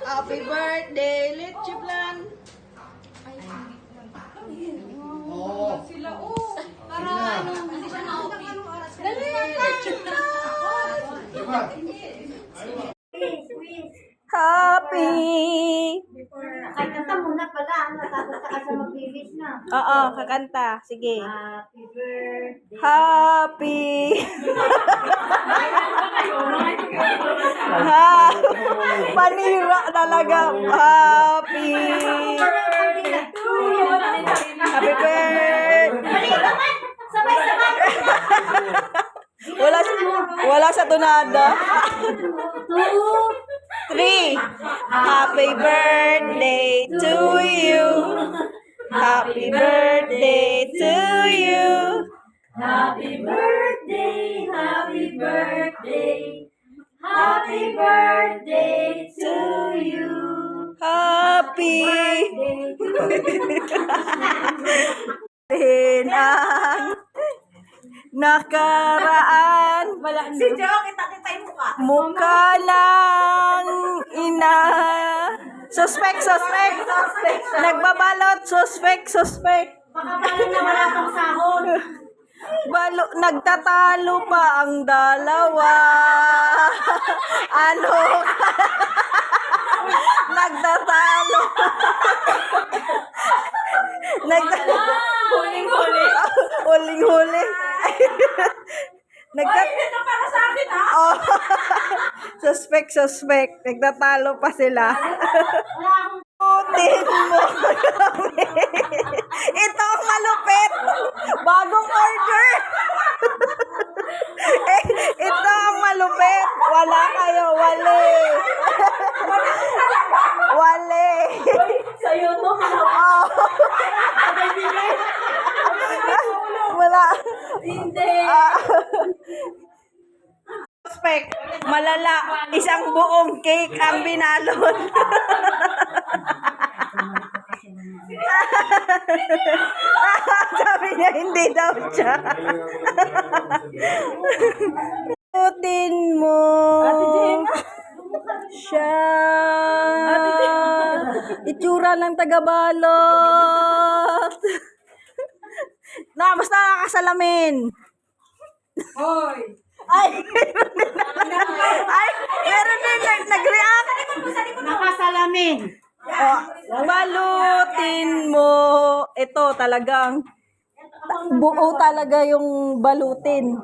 Happy birthday, Litchi Plan. Oo. Sila, oh. Para ano, hindi siya na-open. Dali Diba? Happy! Ay, kanta muna pala. Natapos ka sa mag-wish na. Oo, kakanta. Sige. Happy birthday. Happy! ha! Panira talaga. Happy! Happy birthday! Sabay-sabay. Wala sa tunada. 2, 3. Happy birthday to you. Happy birthday to you. Happy birthday, happy birthday, happy birthday to you. Happy. Ang nakaraan. Si Joe, kita-kita yung mukha. Mukha lang ina. Suspect. Nagbabalot. Suspect. Baka pala na wala pang sahod. Nagtatalo pa ang dalawa. Ano? Nagtatalo. Huling-huli. Ito para sa akin, ha? Oh. Suspect. Nagtatalo pa sila. Wala akong Putin mo kami. Ito ang malupit. Bagong order. Ito ang malupit. Wala kayo. Wale. sa'yo to. Oh. Wala. Hindi. Suspect. Malala. Isang buong cake ang binalot. Sabi niya, hindi daw siya. Putin mo. Siya. Itsura ng tagabalot. Basta nakakasalamin. Hoy. Ay, meron din nag-react. Nakasalamin. Oh, balutin mo. Ito talagang buo talaga yung balutin.